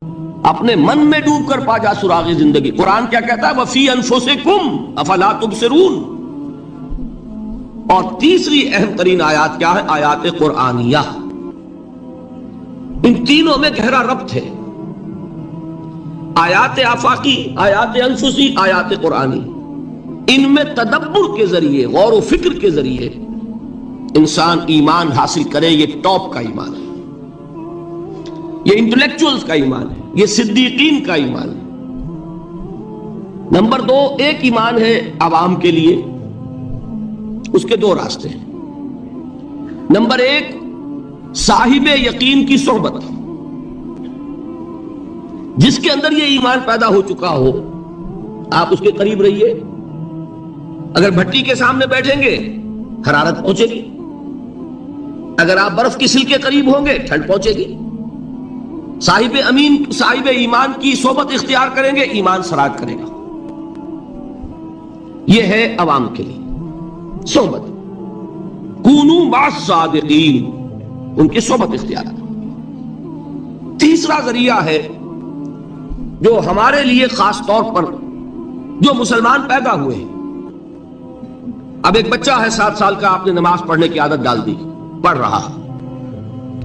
اپنے من میں ڈوب کر پا جا سراغ زندگی. قرآن کیا کہتا ہے؟ وَفِي أَنفُسِكُمْ أَفَلَا تُبْصِرُونَ. اور تیسری اہم ترین آیات کیا ہے؟ آیات قرآنیہ. ان تینوں میں گہرا ربط ہے. آیات آفاقی، آیات انفسی، آیات قرآنی. ان میں تدبر کے ذریعے، غور و فکر کے ذریعے انسان ایمان حاصل کرے. یہ ٹاپ کا ایمان ہے، یہ انٹلیکچوئلز کا ایمان ہے، یہ صدیقین کا ایمان ہے. نمبر 2، ایک ایمان ہے عوام کے لیے، اس کے 2 راستے ہیں. نمبر 1، صاحب یقین کی صحبت. جس کے اندر یہ ایمان پیدا ہو چکا ہو، آپ اس کے قریب رہیے. اگر بھٹی کے سامنے بیٹھیں گے حرارت پہنچے گی، اگر آپ برف کی سل کے قریب ہوں گے ٹھنڈ پہنچے گی. صاحب ایمان کی صحبت اختیار کریں گے، ایمان سراغ کرے گا. یہ ہے عوام کے لیے صحبت. کونوا مع الصادقین، ان کی صحبت اختیار. تیسرا ذریعہ ہے جو ہمارے لیے خاص طور پر جو مسلمان پیدا ہوئے ہیں. اب ایک بچہ ہے 7 سال کا، آپ نے نماز پڑھنے کی عادت ڈال دی، پڑھ رہا،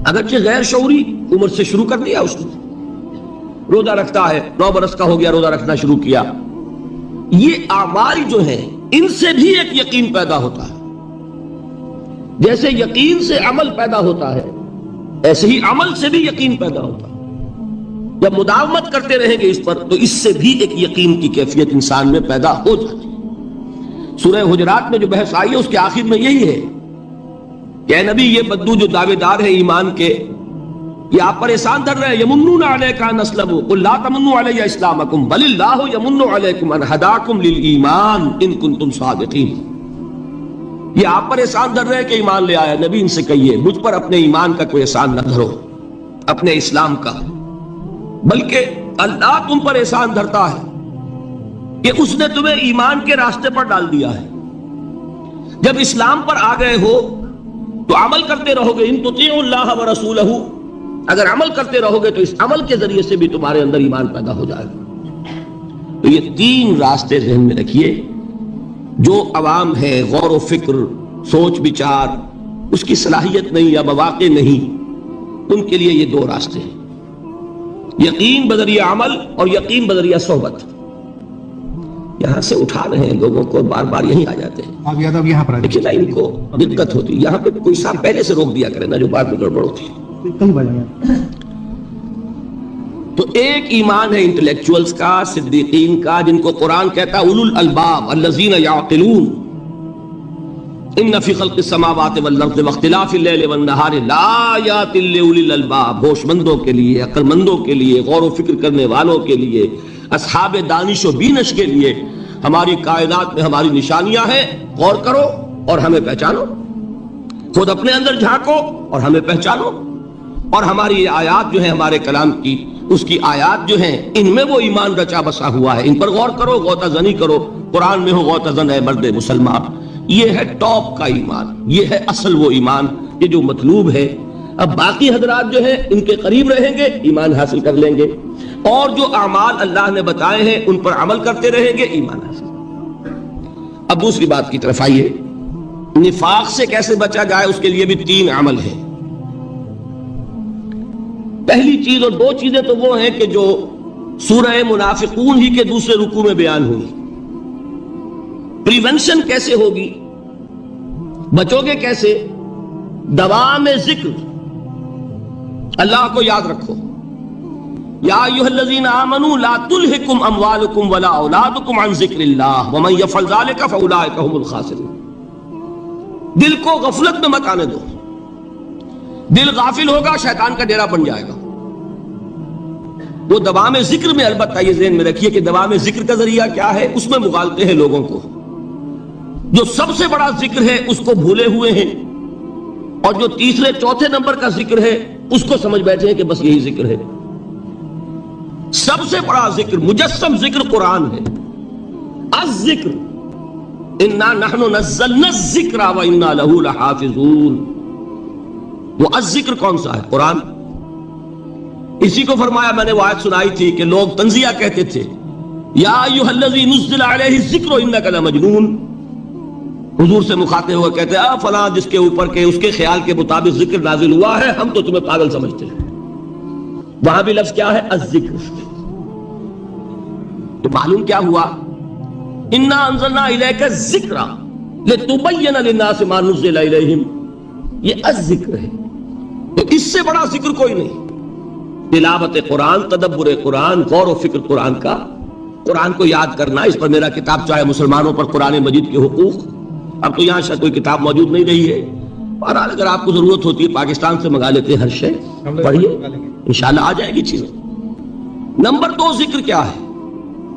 اگرچہ غیر شعوری عمر سے شروع کر دیا. اس نے روزہ رکھتا ہے، 9 برس کا ہو گیا، روزہ رکھنا شروع کیا. یہ اعمال جو ہیں ان سے بھی ایک یقین پیدا ہوتا ہے. جیسے یقین سے عمل پیدا ہوتا ہے، ایسے ہی عمل سے بھی یقین پیدا ہوتا ہے. جب مداومت کرتے رہیں گے اس پر تو اس سے بھی ایک یقین کی کیفیت انسان میں پیدا ہو جاتی ہے. سورہ حجرات میں جو بحث آئی ہے اس کے آخر میں یہی ہے کہ اے نبی، یہ بدو جو دعوے دار ہیں ایمان کے، یہ آپ پر احسان دھر رہے ہیں. یمنون علیک ان اسلموا قل لا تمنوا علی اسلامکم بل اللہ یمن علیکم ان ہداکم للایمان ان کنتم صادقین. یہ آپ پر احسان دھر رہے ہیں کہ ایمان لے آیا. نبی ان سے کہیے مجھ پر اپنے ایمان کا کوئی احسان نہ دھرو، اپنے اسلام کا، بلکہ اللہ تم پر احسان دھرتا ہے کہ اس نے تمہیں ایمان کے راستے پر ڈال دیا ہے. جب اسلام پر آ گئے ہو تو عمل کرتے رہو گے. ان تطیعوا اللہ ورسولہ، اگر عمل کرتے رہو گے تو اس عمل کے ذریعے سے بھی تمہارے اندر ایمان پیدا ہو جائے گا. تو یہ 3 راستے ذہن میں رکھیے. جو عوام ہے، غور و فکر، سوچ بچار، اس کی صلاحیت نہیں یا مواقع نہیں، ان کے لیے یہ 2 راستے ہیں، یقین بذریعہ عمل اور یقین بذریعہ صحبت. یہاں سے اٹھا رہے ہیں لوگوں کو، بار بار یہیں آ جاتے ہیں. لیکن نا ان کو دقت ہوتی ہے، یہاں پہ کوئی صاحب پہلے سے روک دیا کرے نا، جو بعد میں گڑبڑ ہوتی ہے. تو ایک ایمان ہے انٹلیکچوئلز کا، صدیقین کا، جن کو قرآن کہتا ہے اولو الالباب الذین یعقلون. ان فی خلق السماوات والارض واختلاف اللیل والنہار لآیات لأولی الالباب. ہوش مندوں کے لیے، عقل مندوں کے لیے، غور و فکر کرنے والوں کے لیے، اصحاب دانش و بینش کے لیے ہماری کائنات میں ہماری نشانیاں ہیں. غور کرو اور ہمیں پہچانو، خود اپنے اندر جھانکو اور ہمیں پہچانو. اور ہماری یہ آیات جو ہیں ہمارے کلام کی، اس کی آیات جو ہیں ان میں وہ ایمان رچا بسا ہوا ہے. ان پر غور کرو، غوطہ زنی کرو. قرآن میں ہو غوطہ زن ہے مرد مسلمان. یہ ہے ٹاپ کا ایمان، یہ ہے اصل وہ ایمان، یہ جو مطلوب ہے. اب باقی حضرات جو ہیں ان کے قریب رہیں گے، ایمان حاصل کر لیں گے، اور جو اعمال اللہ نے بتائے ہیں ان پر عمل کرتے رہیں گے، ایمان حاصل. اب دوسری بات کی طرف آئیے، نفاق سے کیسے بچا جائے، اس کے لیے بھی 3 عمل ہیں. پہلی چیز، اور 2 چیزیں تو وہ ہیں کہ جو سورہ منافقون ہی کے دوسرے رکوع میں بیان ہوئی. پریونشن کیسے ہوگی، بچو گے کیسے؟ دوام ذکر، اللہ کو یاد رکھو. یا ایھا الذین آمنوا لا تلہکم اموالکم ولا اولادکم عن ذکر اللہ ومن یفعل ذلک فاولئک هم الخاسرون. دل کو غفلت میں مت آنے دو. دل غافل ہوگا شیطان کا ڈیرا بن جائے گا. وہ دوام ذکر میں، البتہ یہ ذہن میں رکھیے کہ دوام ذکر کا ذریعہ کیا ہے، اس میں مغالتے ہیں لوگوں کو. جو سب سے بڑا ذکر ہے اس کو بھولے ہوئے ہیں، اور جو تیسرے چوتھے نمبر کا ذکر ہے اس کو سمجھ بیٹھے ہیں کہ بس یہی ذکر ہے. سب سے بڑا ذکر، مجسم ذکر قرآن ہے. الذکر انا نحن نزلنا الذکر وانا له لحافظون. وہ الذکر کون سا ہے؟ قرآن. اسی کو فرمایا، میں نے وہ آیت سنائی تھی کہ لوگ تنزیہ کہتے تھے، یا ایھا الذی نزل علیہ الذکر انک لمجنون، حضور سے مخاطب ہوا کہتے ہیں فلاں جس کے اوپر کے اس کے خیال کے مطابق ذکر نازل ہوا ہے، ہم تو تمہیں پاگل سمجھتے ہیں۔ وہاں بھی لفظ کیا ہے؟ الذکر۔ تو معلوم کیا ہوا؟ انا انزلنا الیک الذکر لتبین للناس ما نزل الیہم، یہ الذکر ہے، تو اس سے بڑا ذکر کوئی نہیں۔ تلاوت قرآن، تدبر قرآن، غور و فکر قرآن کا، قرآن کو یاد کرنا، اس پر میرا کتاب چاہے مسلمانوں پر قرآن مجید کے حقوق، اب تو یہاں شاید کوئی کتاب موجود نہیں رہی ہے، بہرحال اگر آپ کو ضرورت ہوتی ہے پاکستان سے منگا لیتے ہیں، ہر شے پڑھیے انشاءاللہ آ جائے گی چیزیں۔ نمبر 2 ذکر کیا ہے؟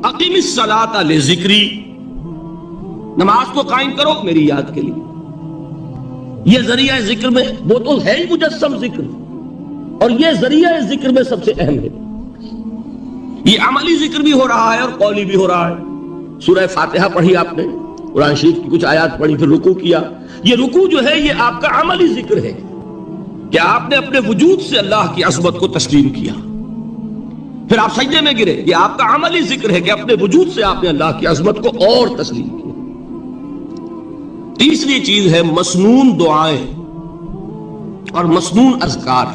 اقیم الصلاۃ لذکری، نماز کو قائم کرو میری یاد کے لیے۔ یہ ذریعہ ذکر میں وہ تو ہے ہی مجسم ذکر، اور یہ ذریعہ ذکر میں سب سے اہم ہے۔ یہ عملی ذکر بھی ہو رہا ہے اور قولی بھی ہو رہا ہے۔ سورہ فاتحہ پڑھی آپ نے، قرآن شریف کی کچھ آیات پڑھی، پھر رکوع کیا۔ یہ رکوع جو ہے یہ آپ کا عملی ذکر ہے کہ آپ نے اپنے وجود سے اللہ کی عظمت کو تسلیم کیا، پھر آپ سجدے میں گرے، یہ آپ کا عملی ذکر ہے کہ اپنے وجود سے آپ نے اللہ کی عظمت کو اور تسلیم کیا۔ تیسری چیز ہے مسنون دعائیں اور مسنون اذکار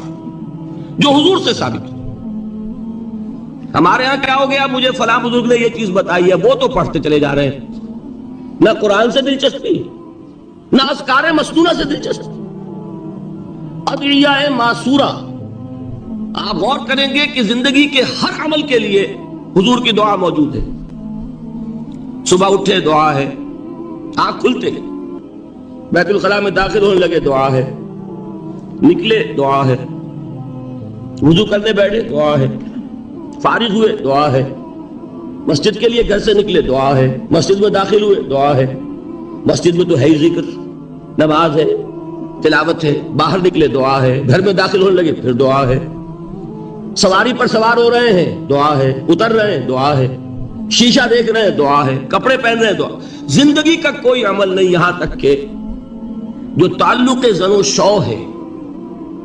جو حضور سے ثابت ہے۔ ہمارے ہاں کیا ہو گیا؟ مجھے فلاں بزرگ نے یہ چیز بتائی ہے، وہ تو پڑھتے چلے جا رہے ہیں، نہ قرآن سے دلچسپی، نہ اذکار مسنونہ سے دلچسپی۔ ادعیہ معصورہ، آپ غور کریں گے کہ زندگی کے ہر عمل کے لیے حضور کی دعا موجود ہے۔ صبح اٹھے دعا ہے، آنکھ کھلتے بیت الخلاء میں داخل ہونے لگے دعا ہے، نکلے دعا ہے، وضو کرنے بیٹھے دعا ہے، فارغ ہوئے دعا ہے، مسجد کے لیے گھر سے نکلے دعا ہے، مسجد میں داخل ہوئے دعا ہے، مسجد میں تو ہے ہی ذکر، نماز ہے، تلاوت ہے، باہر نکلے دعا ہے، گھر میں داخل ہونے لگے پھر دعا ہے، سواری پر سوار ہو رہے ہیں دعا ہے، اتر رہے ہیں دعا ہے، شیشہ دیکھ رہے ہیں دعا ہے، کپڑے پہن رہے ہیں دعا۔ زندگی کا کوئی عمل نہیں یہاں تک کہ جو تعلق زن و شو ہے،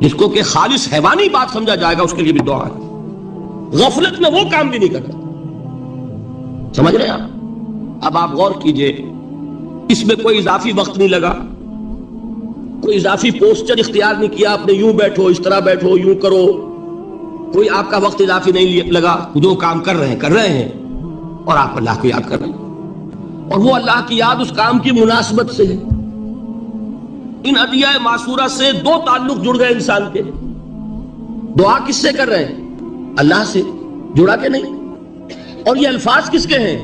جس کو کہ خالص حیوانی بات سمجھا جائے گا، اس کے لیے بھی دعا ہے۔ غفلت میں وہ کام بھی نہیں کرتا، سمجھ رہے ہیں آپ؟ اب آپ غور کیجئے، اس میں کوئی اضافی وقت نہیں لگا، کوئی اضافی پوسچر اختیار نہیں کیا آپ نے، یوں بیٹھو، اس طرح بیٹھو، یوں کرو، کوئی آپ کا وقت اضافی نہیں لگا، جو کام کر رہے ہیں اور آپ اللہ کو یاد کر رہے ہیں، اور وہ اللہ کی یاد اس کام کی مناسبت سے ہے۔ ان ادعیہ معصورہ سے 2 تعلق جڑ گئے انسان کے۔ دعا کس سے کر رہے ہیں؟ اللہ سے، جڑا کہ نہیں؟ اور یہ الفاظ کس کے ہیں؟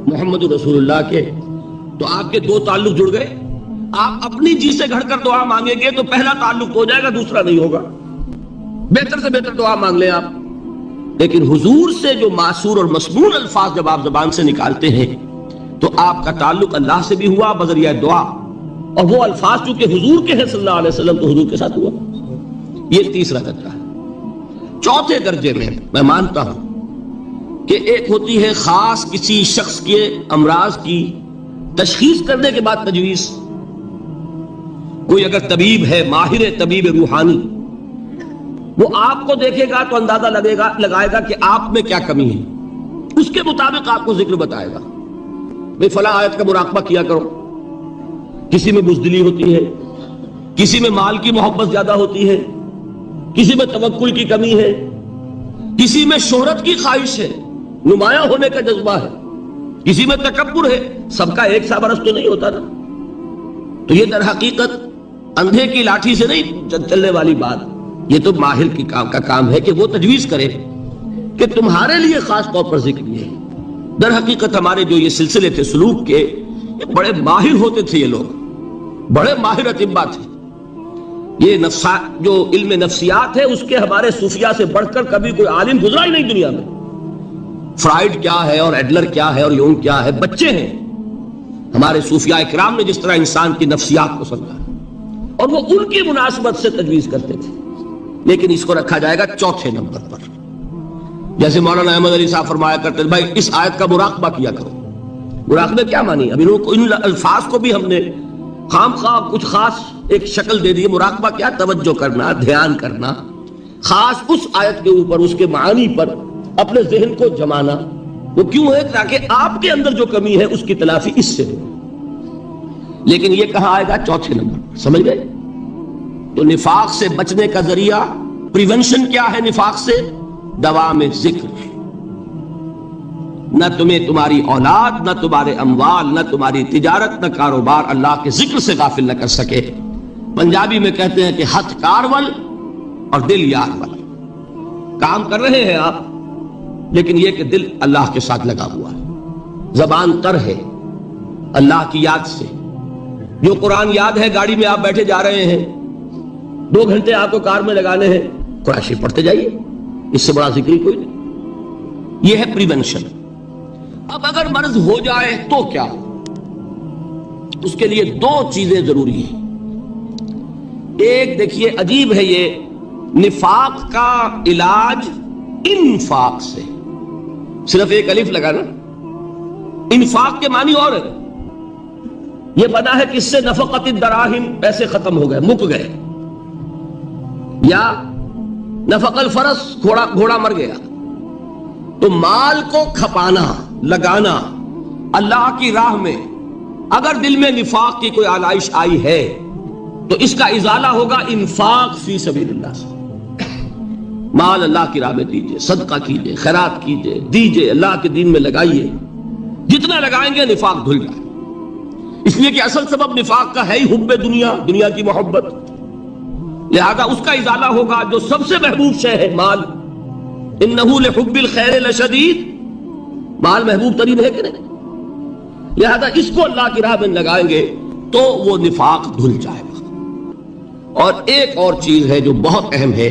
محمد رسول اللہ کے۔ تو آپ کے 2 تعلق جڑ گئے۔ آپ اپنی جی سے گھڑ کر دعا مانگیں گے تو پہلا تعلق ہو جائے گا، دوسرا نہیں ہوگا۔ بہتر سے بہتر دعا مانگ لیں آپ، لیکن حضور سے جو معصور اور مسنون الفاظ جب آپ زبان سے نکالتے ہیں تو آپ کا تعلق اللہ سے بھی ہوا بذریعہ دعا، اور وہ الفاظ چونکہ حضور کے ہیں صلی اللہ علیہ وسلم تو حضور کے ساتھ ہوا۔ یہ تیسرا درجہ ہے۔ چوتھے درجے میں مانتا ہوں کہ ایک ہوتی ہے خاص کسی شخص کے امراض کی تشخیص کرنے کے بعد تجویز۔ کوئی اگر طبیب ہے، ماہر طبیب روحانی، وہ آپ کو دیکھے گا تو اندازہ لگائے گا کہ آپ میں کیا کمی ہے، اس کے مطابق آپ کو ذکر بتائے گا۔ بھئی فلاں آیت کا مراقبہ کیا کرو۔ کسی میں بزدلی ہوتی ہے، کسی میں مال کی محبت زیادہ ہوتی ہے، کسی میں توکل کی کمی ہے، کسی میں شہرت کی خواہش ہے، نمایاں ہونے کا جذبہ ہے، کسی میں تکبر ہے۔ سب کا ایک سا برس تو نہیں ہوتا نا۔ تو یہ در حقیقت اندھے کی لاٹھی سے نہیں چلنے والی بات، یہ تو ماہر کا کام ہے کہ وہ تجویز کرے کہ تمہارے لیے خاص طور پر ذکر یہ ہے۔ در حقیقت ہمارے جو یہ سلسلے تھے سلوک کے، یہ بڑے ماہر ہوتے تھے، یہ لوگ بڑے ماہر اطباء تھے۔ یہ جو علم نفسیات ہے اس کے ہمارے صوفیاء سے بڑھ کر کبھی کوئی عالم گزرا ہی نہیں دنیا میں۔ فرائیڈ کیا ہے اور ایڈلر کیا ہے اور یونگ کیا ہے، بچے ہیں۔ ہمارے صوفیاء اکرام نے جس طرح انسان کی نفسیات کو سمجھا اور وہ ان کی مناسبت سے تجویز کرتے تھے، لیکن اس کو رکھا جائے گا چوتھے نمبر پر۔ جیسے مولانا احمد علی صاحب فرمایا کرتے تھے، بھائی اس آیت کا مراقبہ کیا کرو۔ مراقبہ کیا مانی؟ ابھی ان الفاظ کو بھی ہم نے خام خواہ کچھ خاص ایک شکل دے دی۔ مراقبہ کیا؟ توجہ کرنا، دھیان کرنا، خاص اس آیت کے اوپر، اس کے معانی پر اپنے ذہن کو جمانا، وہ کیوں ہے؟ تاکہ آپ کے اندر جو کمی ہے اس کی تلافی اس سے ہو۔ لیکن یہ کہاں آئے گا؟ چوتھے نمبر، سمجھ گئے؟ تو نفاق سے بچنے کا ذریعہ، پریونشن کیا ہے نفاق سے؟ دوام ذکر۔ نہ تمہیں تمہاری اولاد، نہ تمہارے اموال، نہ تمہاری تجارت، نہ کاروبار اللہ کے ذکر سے غافل نہ کر سکے۔ پنجابی میں کہتے ہیں کہ ہتھ کارول اور دل یار ول۔ کام کر رہے ہیں آپ، لیکن یہ کہ دل اللہ کے ساتھ لگا ہوا ہے، زبان تر ہے اللہ کی یاد سے۔ جو قرآن یاد ہے، گاڑی میں آپ بیٹھے جا رہے ہیں، 2 گھنٹے آپ کو کار میں لگانے ہیں، قرآن شریف پڑھتے جائیے، اس سے بڑا ذکر ہی کوئی نہیں۔ یہ ہے پریونشن۔ اب اگر مرض ہو جائے تو کیا؟ اس کے لیے 2 چیزیں ضروری ہیں۔ ایک دیکھیے، عجیب ہے یہ، نفاق کا علاج انفاق سے، صرف ایک الف لگا نا، انفاق کے معنی اور ہے۔ یہ بنا ہے کس سے؟ نفقت الدراہم، پیسے ختم ہو گئے، مک گئے، یا نفق الفرس، گھوڑا مر گیا۔ تو مال کو کھپانا، لگانا اللہ کی راہ میں، اگر دل میں نفاق کی کوئی آلائش آئی ہے تو اس کا ازالہ ہوگا انفاق فی سبیل اللہ سے۔ مال اللہ کی راہ میں دیجئے، صدقہ کیجئے، خیرات کیجئے، دیجئے، اللہ کے دین میں لگائیے۔ جتنا لگائیں گے نفاق دھل جائے، اس لیے کہ اصل سبب نفاق کا ہے ہی حب دنیا، دنیا کی محبت، لہذا اس کا ازالہ ہوگا۔ جو سب سے محبوب شے ہے مال، انہ لحب الخیر لشدید، مال محبوب ترین ہے کہ نہیں؟ لہذا اس کو اللہ کی راہ میں لگائیں گے تو وہ نفاق دھل جائے گا۔ اور ایک اور چیز ہے جو بہت اہم ہے،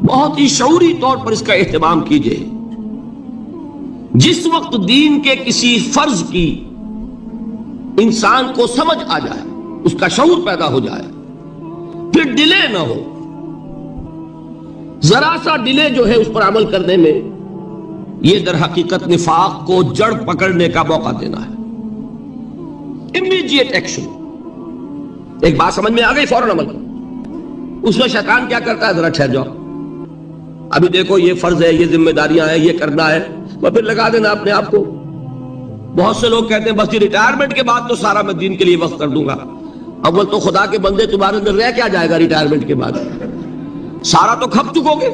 بہت ہی شعوری طور پر اس کا اہتمام کیجئے۔ جس وقت دین کے کسی فرض کی انسان کو سمجھ آ جائے، اس کا شعور پیدا ہو جائے، پھر ڈیلے نہ ہو۔ ذرا سا ڈیلے جو ہے اس پر عمل کرنے میں، یہ در حقیقت نفاق کو جڑ پکڑنے کا موقع دینا ہے۔ امیڈیٹ ایکشن، ایک بات سمجھ میں آ گئی، فوراً عمل کرو۔ اس میں شیطان کیا کرتا ہے؟ ذرا ٹھہر جاؤ، ابھی دیکھو یہ فرض ہے، یہ ذمہ داریاں ہیں، یہ کرنا ہے، اور پھر لگا دینا اپنے آپ کو۔ بہت سے لوگ کہتے ہیں بس یہ ریٹائرمنٹ کے بعد تو سارا میں دین کے لیے وقت کر دوں گا۔ اول تو خدا کے بندے، تمہارے اندر رہ کیا جائے گا ریٹائرمنٹ کے بعد؟ سارا تو کھپ چکو گے،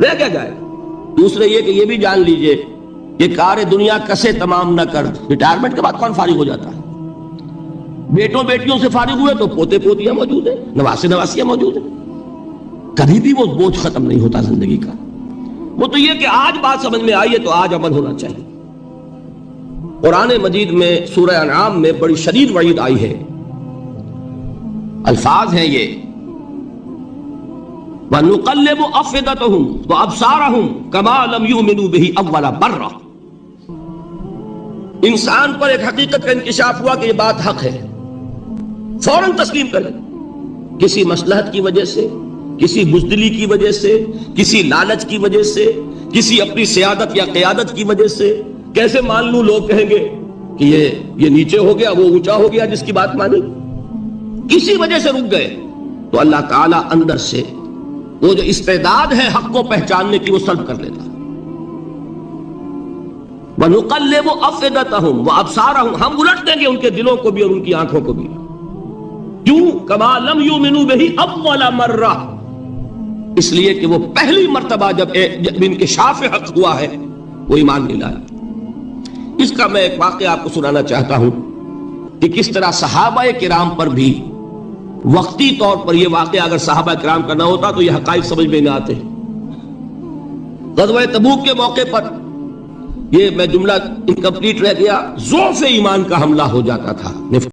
رہ کیا جائے گا؟ دوسرے یہ کہ یہ بھی جان لیجئے کہ کار دنیا کسے تمام نہ کر، ریٹائرمنٹ کے بعد کون فارغ ہو جاتا ہے؟ بیٹوں بیٹیوں سے فارغ ہوئے تو پوتے پوتیاں موجود ہیں، نواسے نواسیاں موجود ہیں، کبھی بھی وہ بوجھ ختم نہیں ہوتا زندگی کا۔ وہ تو یہ کہ آج بات سمجھ میں آئی ہے تو آج عمل ہونا چاہیے۔ قرآن مجید میں سورہ انعام میں بڑی شدید وعید آئی ہے، الفاظ ہیں یہ، وَنُقَلِّبُ أَفْئِدَتَهُمْ وَأَبْصَارَهُمْ كَمَا لَمْ يُؤْمِنُوا بِهِ أَوَّلَ مَرَّةٍ۔ انسان پر ایک حقیقت کا انکشاف ہوا کہ یہ بات حق ہے، فوراً تسلیم کرے، کسی مصلحت کی وجہ سے، کسی بزدلی کی وجہ سے، کسی لالچ کی وجہ سے، کسی اپنی سیادت یا قیادت کی وجہ سے کیسے مان لوں؟ لوگ کہیں گے کہ یہ نیچے ہو گیا، وہ اونچا ہو گیا جس کی بات مانی، کسی وجہ سے رک گئے، تو اللہ تعالیٰ اندر سے وہ جو استعداد ہے حق کو پہچاننے کی وہ سلب کر لیتا ہے۔ وَنُقَلِّبُ أَفْئِدَتَهُمْ وَأَبْصَارَهُمْ، ہم الٹ دیں گے ان کے دلوں کو بھی اور ان کی آنکھوں کو بھی۔ کیوں؟ كَمَا لَمْ يُؤْمِنُوا بِهِ أَوَّلَ مَرَّةٍ، اس لیے کہ وہ پہلی مرتبہ جب انکشاف حق ہوا ہے وہ ایمان نہیں لایا۔ اس کا میں ایک واقعہ آپ کو سنانا چاہتا ہوں کہ کس طرح صحابہ کرام پر بھی وقتی طور پر یہ واقعہ اگر صحابہ کرام کا نہ ہوتا تو یہ حقائق سمجھ میں نہ آتے۔ غزوہ تبوک کے موقع پر یہ میں جملہ انکمپلیٹ رہ گیا، ضعف ایمان کا حملہ ہو جاتا تھا۔